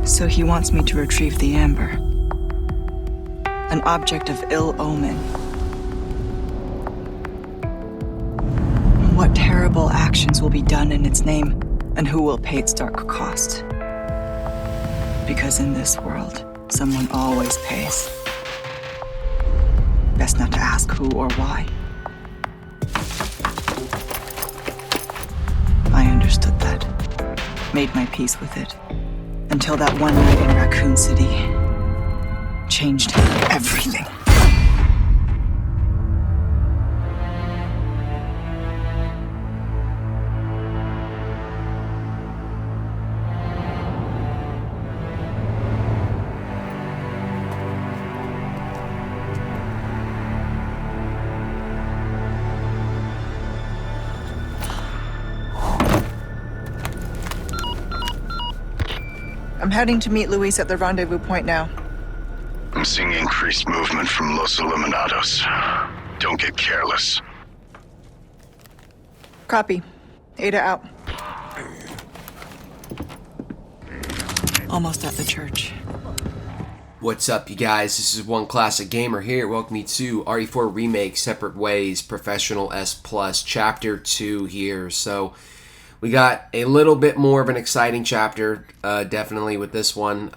So he wants me to retrieve the amber. An object of ill omen. What terrible actions will be done in its name, and who will pay its dark cost? Because in this world, someone always pays. Best not to ask who or why. I understood that. Made my peace with it. Until that one night in Raccoon City changed everything. I'm heading to meet Luis at the rendezvous point now. I'm seeing increased movement from Los Illuminados. Don't get careless. Copy. Ada out. Almost at the church. What's up, you guys? This is One Classic Gamer here. Welcome me to RE4 Remake Separate Ways Professional S+, Chapter 2 here. So, we got a little bit more of an exciting chapter, definitely with this one.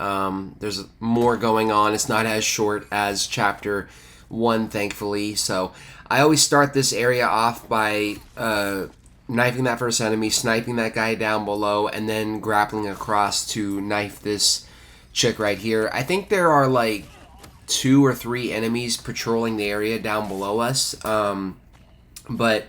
There's more going on. It's not as short as Chapter 1, thankfully. So I always start this area off by knifing that first enemy, sniping that guy down below, and then grappling across to knife this chick right here. I think there are like 2 or 3 enemies patrolling the area down below us. But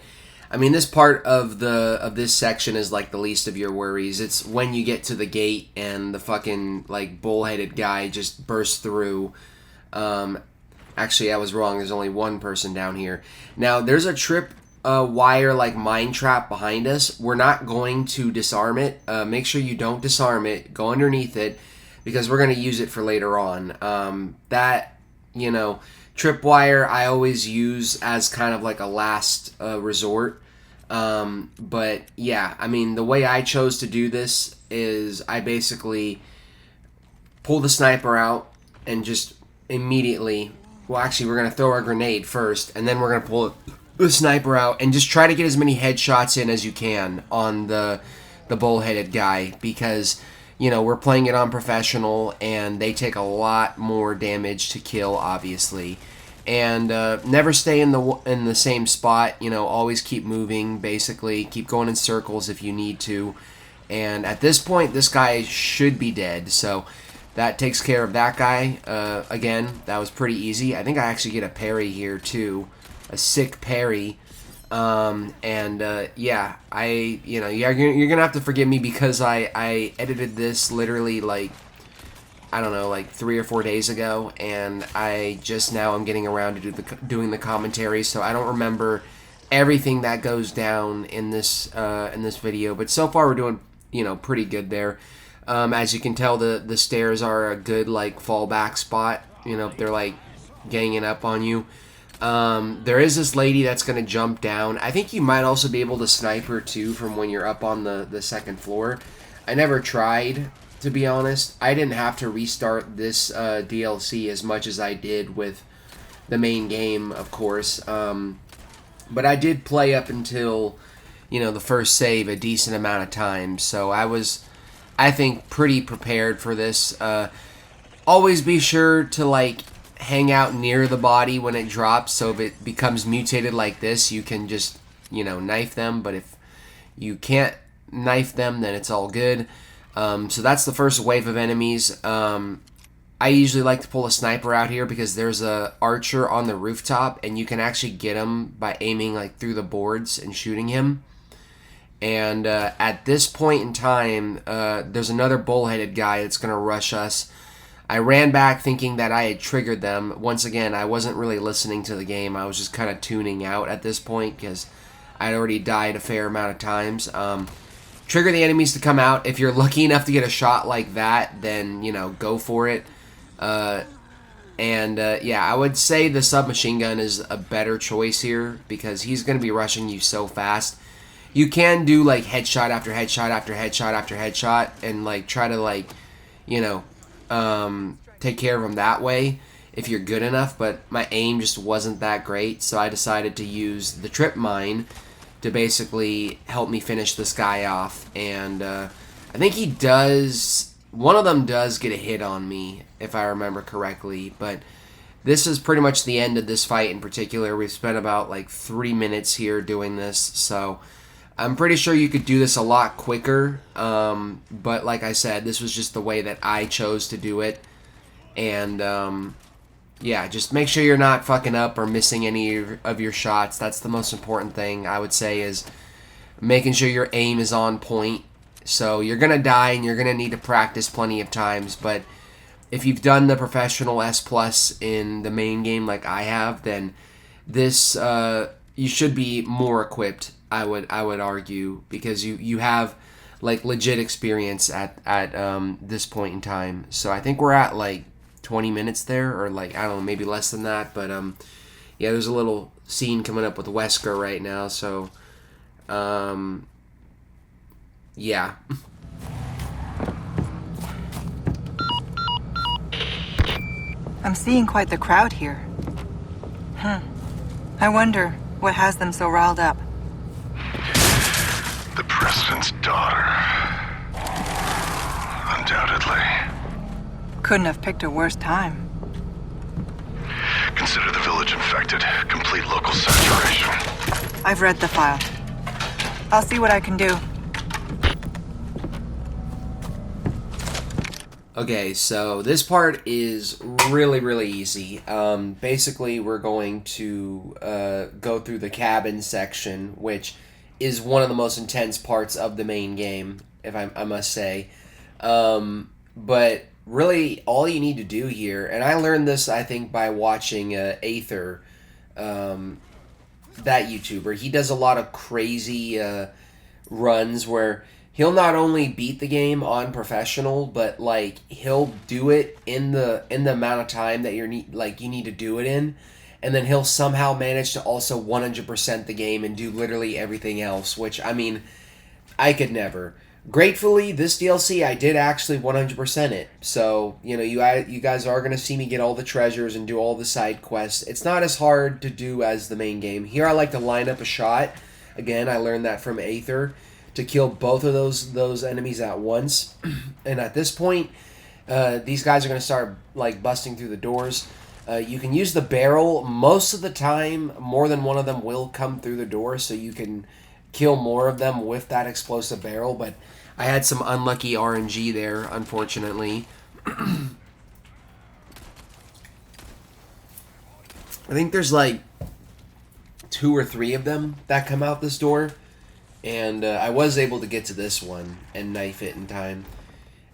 I mean, this part of this section is like the least of your worries. It's when you get to the gate and the fucking like bullheaded guy just bursts through. Actually, I was wrong. There's only one person down here. Now, there's a trip wire like mine trap behind us. We're not going to disarm it. Make sure you don't disarm it. Go underneath it because we're going to use it for later on. Tripwire I always use as kind of like a last resort. But yeah, I mean, the way I chose to do this is I basically pull the sniper out and just immediately, well, actually we're going to throw our grenade first and then we're going to pull the sniper out and just try to get as many headshots in as you can on the bullheaded guy because, you know, we're playing it on professional and they take a lot more damage to kill, obviously. And never stay in the same spot. You know, always keep moving. Basically, keep going in circles if you need to. And at this point, this guy should be dead. So that takes care of that guy. Again, that was pretty easy. I think I actually get a parry here too, a sick parry. Yeah, you're gonna have to forgive me because I edited this literally like, I don't know, like 3 or 4 days ago, and I just now am getting around to doing the commentary, so I don't remember everything that goes down in this video. But so far, we're doing pretty good there. As you can tell, the stairs are a good like fallback spot. You know, if they're like ganging up on you. There is this lady that's gonna jump down. I think you might also be able to snipe her too from when you're up on the second floor. I never tried. To be honest, I didn't have to restart this DLC as much as I did with the main game, of course. But I did play up until, the first save a decent amount of times. So I was, I think, pretty prepared for this. Always be sure to, like, hang out near the body when it drops. So if it becomes mutated like this, you can just, knife them. But if you can't knife them, then it's all good. So that's the first wave of enemies. I usually like to pull a sniper out here because there's a archer on the rooftop and you can actually get him by aiming like through the boards and shooting him. And at this point in time, there's another bullheaded guy that's going to rush us. I ran back thinking that I had triggered them. Once again, I wasn't really listening to the game. I was just kind of tuning out at this point because I'd already died a fair amount of times. Trigger the enemies to come out. If you're lucky enough to get a shot like that, then, go for it. Yeah, I would say the submachine gun is a better choice here because he's going to be rushing you so fast. You can do, like, headshot after headshot after headshot after headshot and, like, try to, like, take care of them that way if you're good enough, but my aim just wasn't that great, so I decided to use the trip mine to basically help me finish this guy off. And I think he does, one of them does get a hit on me, if I remember correctly, but this is pretty much the end of this fight in particular. We've spent about like 3 minutes here doing this, so I'm pretty sure you could do this a lot quicker, but like I said, this was just the way that I chose to do it. And yeah, just make sure you're not fucking up or missing any of your shots. That's the most important thing, I would say, is making sure your aim is on point. So you're going to die and you're going to need to practice plenty of times, but if you've done the professional S+ in the main game like I have, then this you should be more equipped, I would argue, because you have like legit experience at this point in time. So I think we're at like 20 minutes there, or like, I don't know, maybe less than that, but yeah, there's a little scene coming up with Wesker right now, so yeah. I'm seeing quite the crowd here. I wonder what has them so riled up. The president's daughter. Undoubtedly. Couldn't have picked a worse time. Consider the village infected. Complete local saturation. I've read the file. I'll see what I can do. Okay, so this part is really, really easy. Basically, we're going to go through the cabin section, which is one of the most intense parts of the main game, if I must say. But really, all you need to do here, and I learned this, I think, by watching Aether, that YouTuber. He does a lot of crazy runs where he'll not only beat the game on professional, but like he'll do it in the amount of time that you need to do it in, and then he'll somehow manage to also 100% the game and do literally everything else, which, I mean, I could never. Gratefully, this DLC, I did actually 100% it. So, you know, you guys are going to see me get all the treasures and do all the side quests. It's not as hard to do as the main game. Here I like to line up a shot. Again, I learned that from Aether, to kill both of those enemies at once. And at this point, these guys are going to start like busting through the doors. You can use the barrel. Most of the time, more than one of them will come through the door, so you can kill more of them with that explosive barrel, but I had some unlucky RNG there, unfortunately. I think there's like 2 or 3 of them that come out this door, and I was able to get to this one and knife it in time.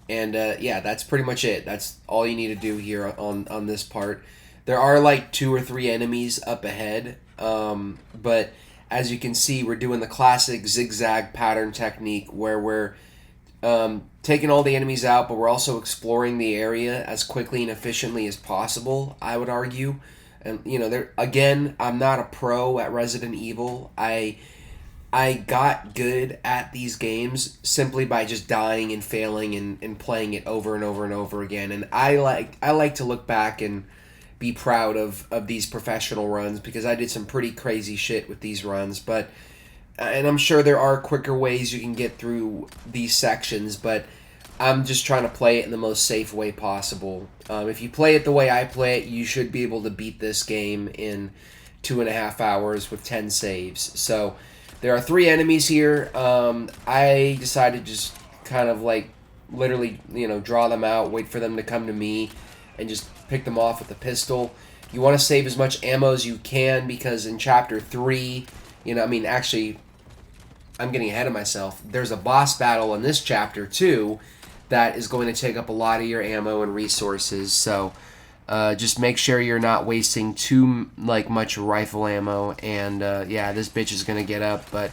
And yeah, that's pretty much it. That's all you need to do here on this part. There are like 2 or 3 enemies up ahead, but as you can see, we're doing the classic zigzag pattern technique where we're taking all the enemies out, but we're also exploring the area as quickly and efficiently as possible, I would argue. And, you know, again, I'm not a pro at Resident Evil. I got good at these games simply by just dying and failing and playing it over and over and over again. And I like to look back and be proud of these professional runs, because I did some pretty crazy shit with these runs. But and I'm sure there are quicker ways you can get through these sections, but I'm just trying to play it in the most safe way possible. If you play it the way I play it, you should be able to beat this game in 2.5 hours with 10 saves. So there are 3 enemies here. I decided to just kind of like literally, you know, draw them out, wait for them to come to me, and just pick them off with a pistol. You want to save as much ammo as you can, because in Chapter 3, you know, I mean, actually, I'm getting ahead of myself. There's a boss battle in this chapter, too, that is going to take up a lot of your ammo and resources, so just make sure you're not wasting too much rifle ammo. And yeah, this bitch is going to get up, but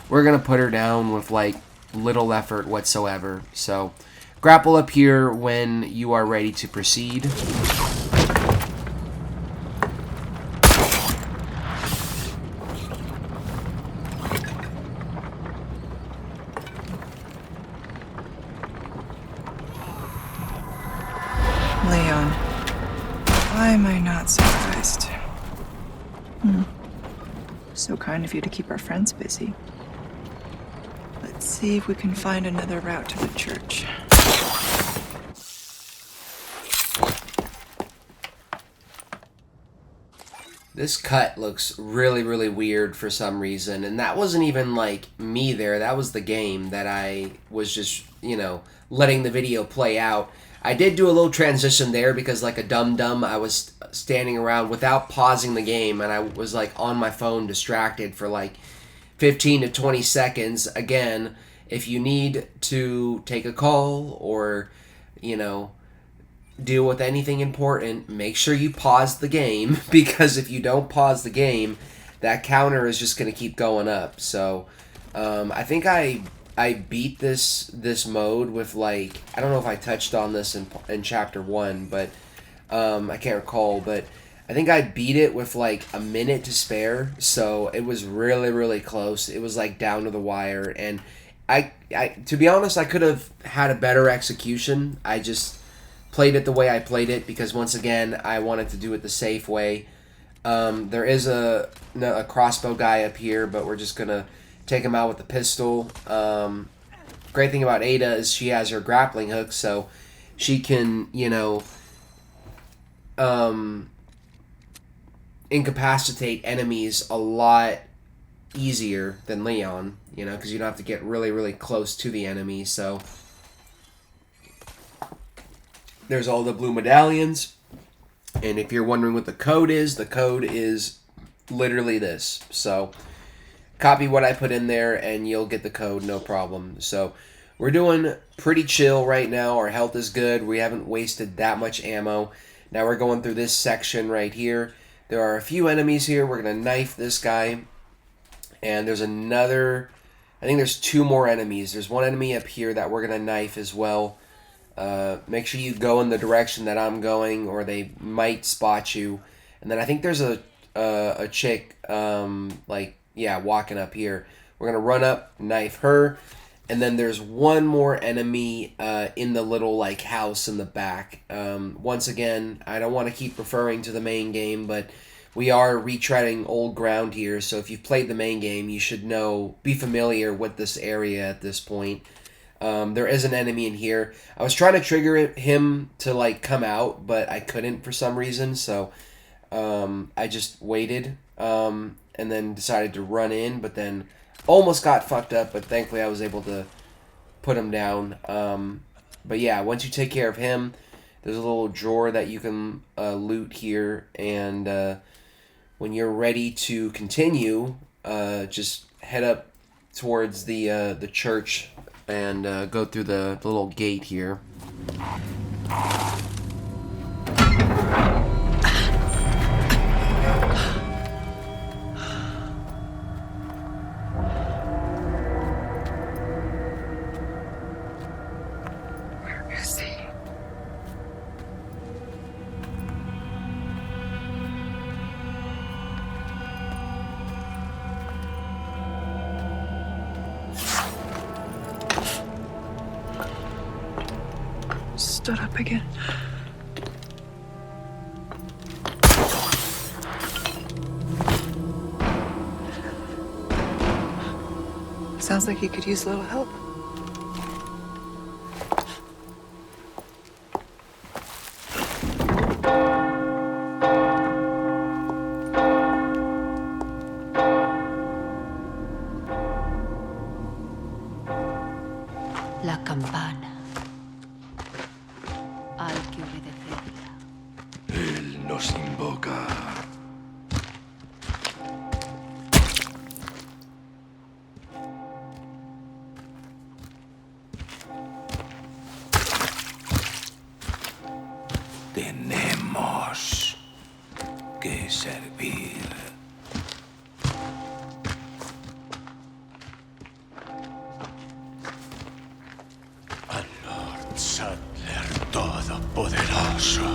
we're going to put her down with like little effort whatsoever. So grapple up here when you are ready to proceed. Leon, why am I not surprised? So kind of you to keep our friends busy. Let's see if we can find another route to the church. This cut looks really, really weird for some reason, and that wasn't even like me there. That was the game that I was just, you know, letting the video play out. I did do a little transition there because, like a dum-dum, I was standing around without pausing the game, and I was like on my phone distracted for like 15 to 20 seconds. Again, if you need to take a call or, you know, deal with anything important, make sure you pause the game, because if you don't pause the game, that counter is just going to keep going up. So I think I beat this mode with, like, I don't know if I touched on this in chapter 1, but I can't recall, but I think I beat it with like a minute to spare, so it was really, really close. It was like down to the wire, and I to be honest, I could have had a better execution. I just played it the way I played it because, once again, I wanted to do it the safe way. There is a crossbow guy up here, but we're just gonna take him out with the pistol. Great thing about Ada is she has her grappling hook, so she can, you know, incapacitate enemies a lot easier than Leon, you know, because you don't have to get really, really close to the enemy. So there's all the blue medallions, and if you're wondering what the code is literally this. So copy what I put in there and you'll get the code, no problem. So we're doing pretty chill right now. Our health is good. We haven't wasted that much ammo. Now we're going through this section right here. There are a few enemies here. We're going to knife this guy. And there's another, I think there's 2 more enemies. There's one enemy up here that we're going to knife as well. Make sure you go in the direction that I'm going, or they might spot you. And then I think there's a chick, walking up here. We're going to run up, knife her. And then there's one more enemy in the little like house in the back. Once again, I don't want to keep referring to the main game, but we are retreading old ground here. So if you've played the main game, you should be familiar with this area at this point. There is an enemy in here. I was trying to trigger him to like come out, but I couldn't for some reason. So I just waited and then decided to run in, but then almost got fucked up, but thankfully I was able to put him down. But yeah, once you take care of him, there's a little drawer that you can loot here, and when you're ready to continue, just head up towards the church and go through the little gate here. Stood up again. Sounds like he could use a little help. La campana. Hay que obedecerla. Él nos invoca. Tenemos que servir. Al Lord Sattler Todopoderoso.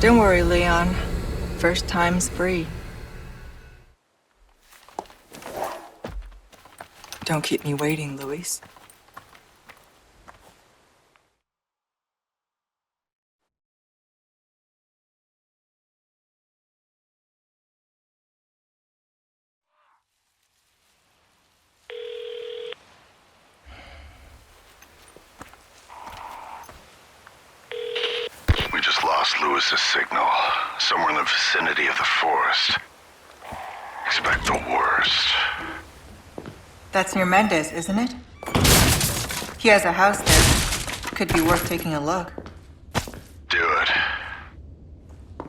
Don't worry, Leon. First time's free. Don't keep me waiting, Luis. We just lost Lewis's signal. Somewhere in the vicinity of the forest. Expect the worst. That's near Mendez, isn't it? He has a house there. Could be worth taking a look. Do it.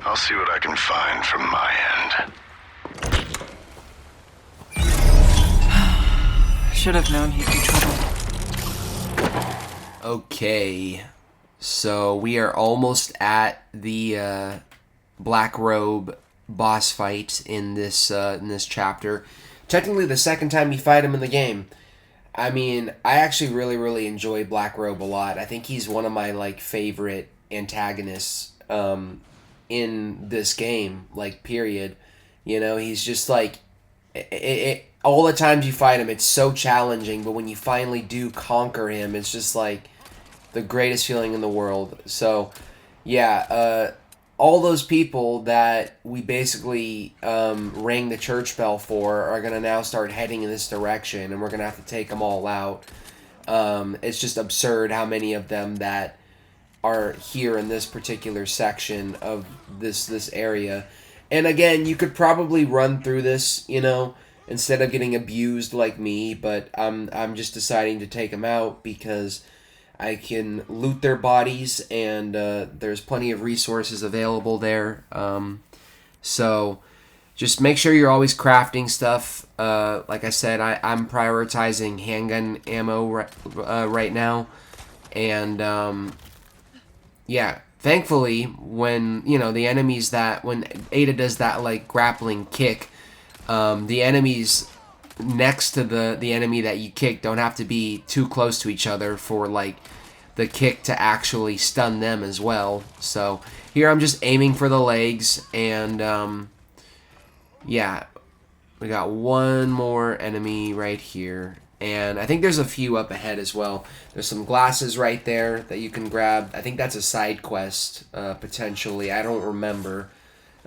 I'll see what I can find from my end. Should have known he'd be trouble. Okay, so we are almost at the Black Robe boss fight in this chapter. Technically, the second time you fight him in the game. I mean, I actually really enjoy Black Robe a lot. I think he's one of my like favorite antagonists in this game, like period. You know, he's just like all the times you fight him, it's so challenging, but when you finally do conquer him, it's just like the greatest feeling in the world. So, yeah, all those people that we basically rang the church bell for are going to now start heading in this direction, and we're going to have to take them all out. It's just absurd how many of them that are here in this particular section of this area. And again, you could probably run through this, you know, instead of getting abused like me, but I'm just deciding to take them out because I can loot their bodies, and there's plenty of resources available there. So just make sure you're always crafting stuff. Like I said, I'm prioritizing handgun ammo right now. And yeah, thankfully, when, you know, the enemies when Ada does that, like, grappling kick, the enemies next to the enemy that you kick don't have to be too close to each other for like the kick to actually stun them as well. So here I'm just aiming for the legs, and yeah, we got one more enemy right here, and I think there's a few up ahead as well. There's some glasses right there that you can grab. I think that's a side quest, potentially. I don't remember.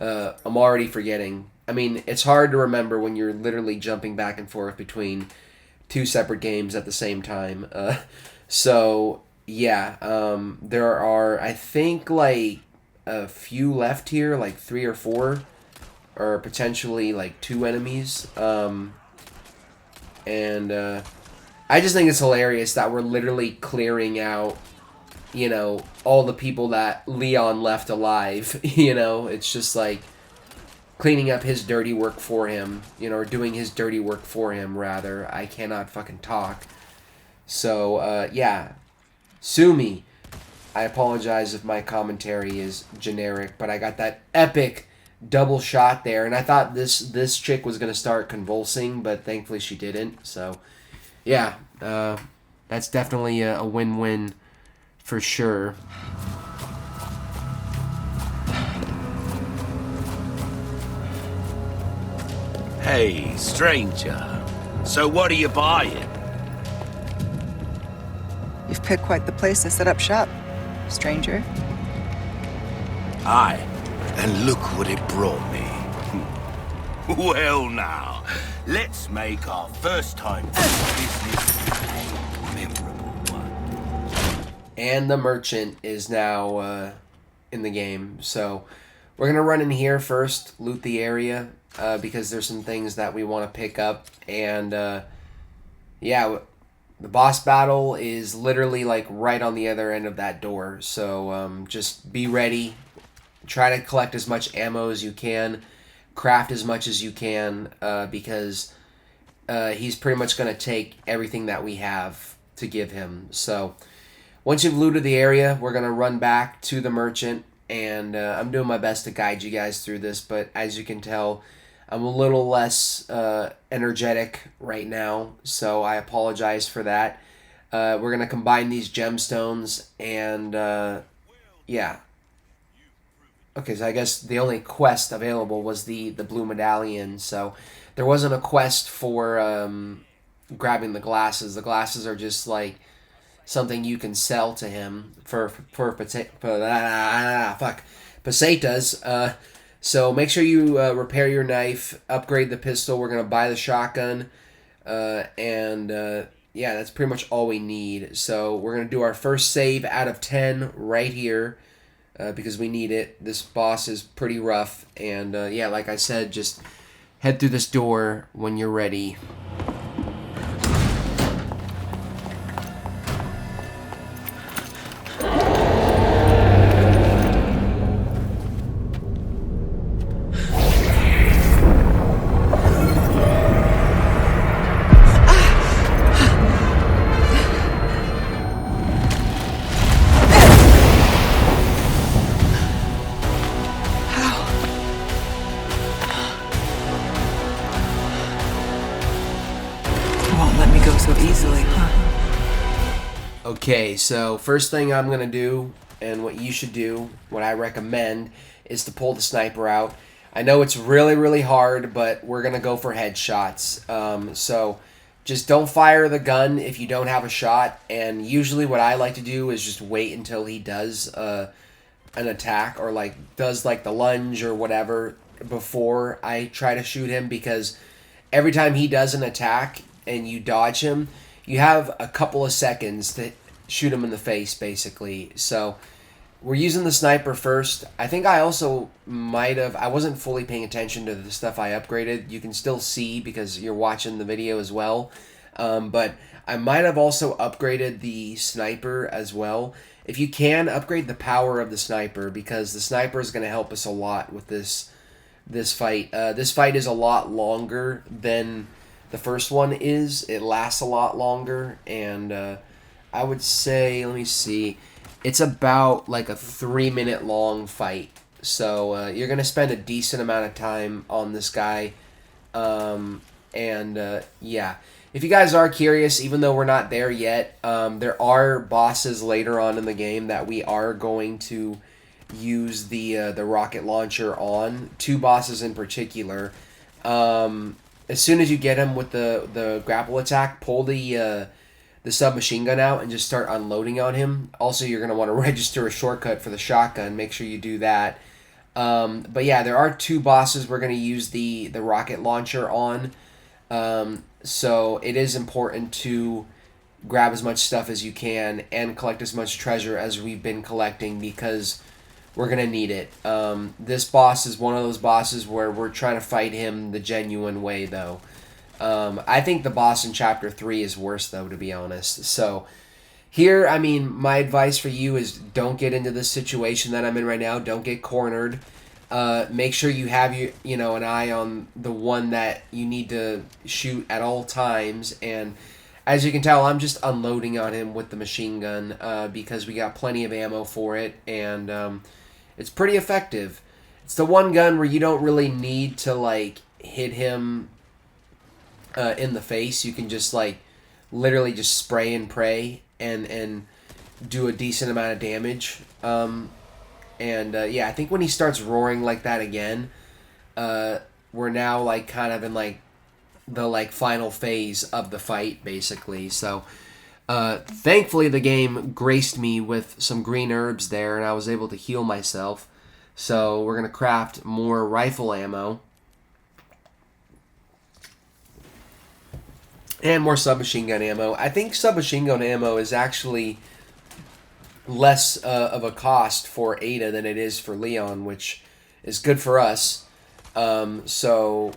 I'm already forgetting. I mean, it's hard to remember when you're literally jumping back and forth between two separate games at the same time. So, yeah, there are, I think, like, a few left here, like 3 or 4, or potentially, like, 2 enemies. And I just think it's hilarious that we're literally clearing out, you know, all the people that Leon left alive. You know, it's just like cleaning up his dirty work for him, you know, or doing his dirty work for him, rather. I cannot fucking talk. So, yeah. Sue me. I apologize if my commentary is generic, but I got that epic double shot there, and I thought this chick was going to start convulsing, but thankfully she didn't. So, yeah, that's definitely a win-win for sure. Hey, stranger. So what are you buying? You've picked quite the place to set up shop, stranger. Aye, and look what it brought me. Well now, let's make our first time business a memorable one. And the merchant is now in the game, so we're gonna run in here first, loot the area, because there's some things that we want to pick up, and yeah, the boss battle is literally like right on the other end of that door, so just be ready. Try to collect as much ammo as you can, craft as much as you can, because he's pretty much going to take everything that we have to give him. So once you've looted the area, we're going to run back to the merchant, and I'm doing my best to guide you guys through this, but as you can tell, I'm a little less energetic right now, so I apologize for that. We're going to combine these gemstones, and yeah. Okay, so I guess the only quest available was the blue medallion, so there wasn't a quest for grabbing the glasses. The glasses are just like something you can sell to him for pesetas. So make sure you repair your knife, upgrade the pistol. We're gonna buy the shotgun, and yeah, that's pretty much all we need. So we're gonna do our first save out of 10 right here. Because we need it. This boss is pretty rough, and yeah, like I said, just head through this door when you're ready. So easily, huh? Okay, so first thing I'm going to do, and what you should do, what I recommend, is to pull the sniper out. I know it's really, really hard, but we're going to go for headshots. So just don't fire the gun if you don't have a shot, and usually what I like to do is just wait until he does an attack, or like does like the lunge or whatever before I try to shoot him, because every time he does an attack and you dodge him, you have a couple of seconds to shoot him in the face, basically. So we're using the sniper first. I think I also I wasn't fully paying attention to the stuff I upgraded. You can still see because you're watching the video as well. But I might have also upgraded the sniper as well. If you can, upgrade the power of the sniper, because the sniper is going to help us a lot with this fight. This fight is a lot longer than the first one is. It lasts a lot longer, and I would say, let me see, it's about like a 3-minute long fight. So you're going to spend a decent amount of time on this guy. Yeah, if you guys are curious, even though we're not there yet, there are bosses later on in the game that we are going to use the rocket launcher on. 2 bosses in particular. As soon as you get him with the grapple attack, pull the submachine gun out and just start unloading on him. Also, you're going to want to register a shortcut for the shotgun. Make sure you do that. But yeah, there are 2 bosses we're going to use the rocket launcher on. So it is important to grab as much stuff as you can and collect as much treasure as we've been collecting, because we're going to need it. This boss is one of those bosses where we're trying to fight him the genuine way, though. I think the boss in Chapter 3 is worse, though, to be honest. So here, I mean, my advice for you is don't get into this situation that I'm in right now. Don't get cornered. Make sure you have an eye on the one that you need to shoot at all times. And as you can tell, I'm just unloading on him with the machine gun because we got plenty of ammo for it, and it's pretty effective. It's the one gun where you don't really need to like hit him in the face. You can just like literally just spray and pray and do a decent amount of damage. Yeah, I think when he starts roaring like that again, we're now like kind of in like the like final phase of the fight, basically. So thankfully the game graced me with some green herbs there, and I was able to heal myself. So we're gonna craft more rifle ammo and more submachine gun ammo. I think submachine gun ammo is actually less of a cost for Ada than it is for Leon, which is good for us. So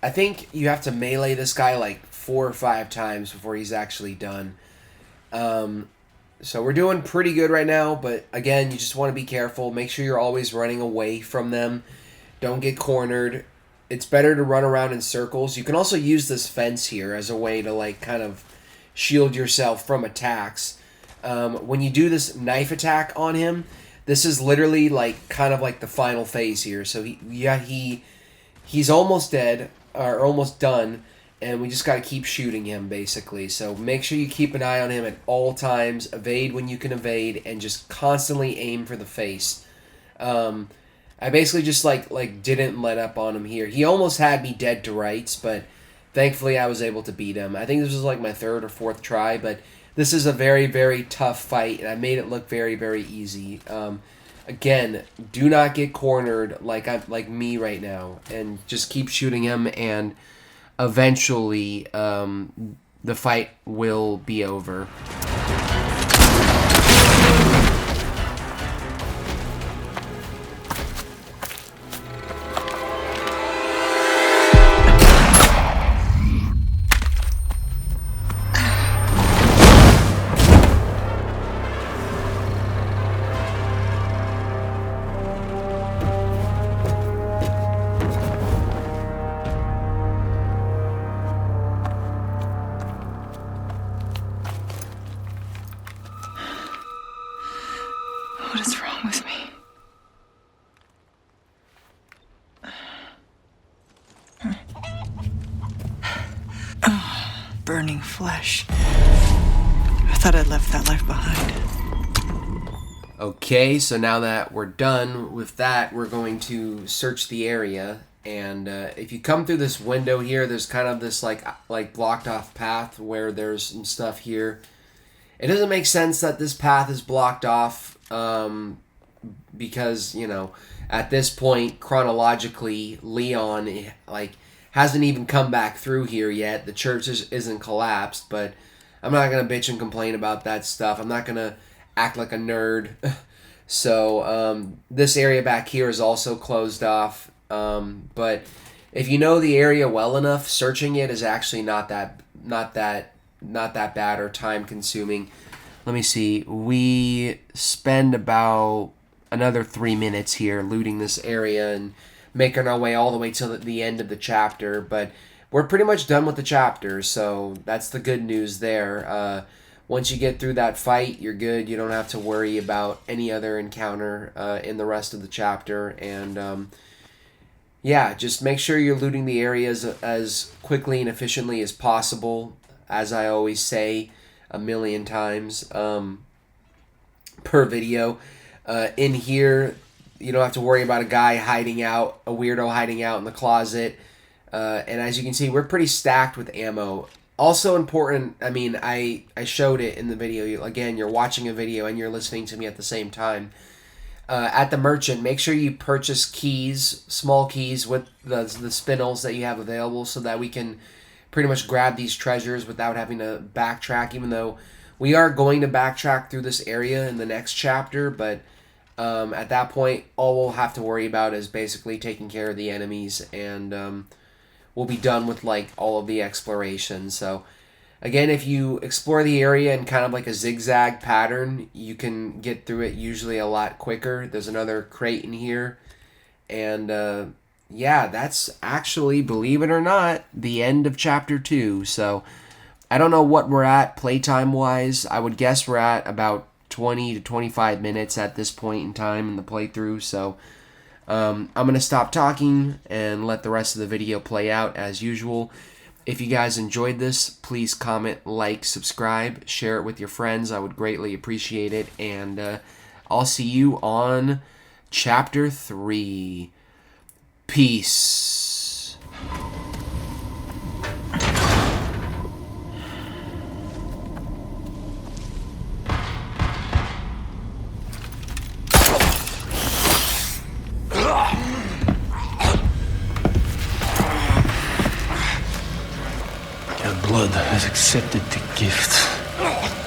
I think you have to melee this guy like 4 or 5 times before he's actually done. So we're doing pretty good right now, but again, you just want to be careful. Make sure you're always running away from them. Don't get cornered. It's better to run around in circles. You can also use this fence here as a way to like kind of shield yourself from attacks. When you do this knife attack on him, this is literally like kind of like the final phase here. So he's almost dead, or almost done, and we just got to keep shooting him, basically. So make sure you keep an eye on him at all times, evade when you can evade, and just constantly aim for the face. I basically just like didn't let up on him here. He almost had me dead to rights, but thankfully I was able to beat him. I think this was like my 3rd or 4th try, but this is a very, very tough fight, and I made it look very, very easy. Again, do not get cornered like me right now, and just keep shooting him, and eventually the fight will be over. What is wrong with me? Burning flesh. I thought I'd left that life behind. Okay, so now that we're done with that, we're going to search the area. And if you come through this window here, there's kind of this like blocked off path where there's some stuff here. It doesn't make sense that this path is blocked off because, you know, at this point, chronologically, Leon hasn't even come back through here yet. The church isn't collapsed, but I'm not going to bitch and complain about that stuff. I'm not going to act like a nerd. So this area back here is also closed off. But if you know the area well enough, searching it is actually not that bad or time consuming. Let me see. We spend about another 3 minutes here looting this area and making our way all the way to the end of the chapter, but we're pretty much done with the chapter, so that's the good news there. Once you get through that fight, you're good. You don't have to worry about any other encounter in the rest of the chapter, and yeah, just make sure you're looting the areas as quickly and efficiently as possible, as I always say a million times per video. In here, you don't have to worry about a guy hiding out, a weirdo hiding out in the closet. And as you can see, we're pretty stacked with ammo. Also important, I mean, I showed it in the video. Again, you're watching a video and you're listening to me at the same time. At the merchant, make sure you purchase keys, small keys with the spinels that you have available so that we can pretty much grab these treasures without having to backtrack, even though we are going to backtrack through this area in the next chapter, but at that point, all we'll have to worry about is basically taking care of the enemies, and we'll be done with like all of the exploration. So again, if you explore the area in kind of like a zigzag pattern, you can get through it usually a lot quicker. There's another crate in here, and yeah, that's actually, believe it or not, the end of chapter 2. So I don't know what we're at playtime wise. I would guess we're at about 20 to 25 minutes at this point in time in the playthrough, so I'm going to stop talking and let the rest of the video play out as usual. If you guys enjoyed this, please comment, like, subscribe, share it with your friends. I would greatly appreciate it, and I'll see you on Chapter 3. Peace. Your blood has accepted the gift.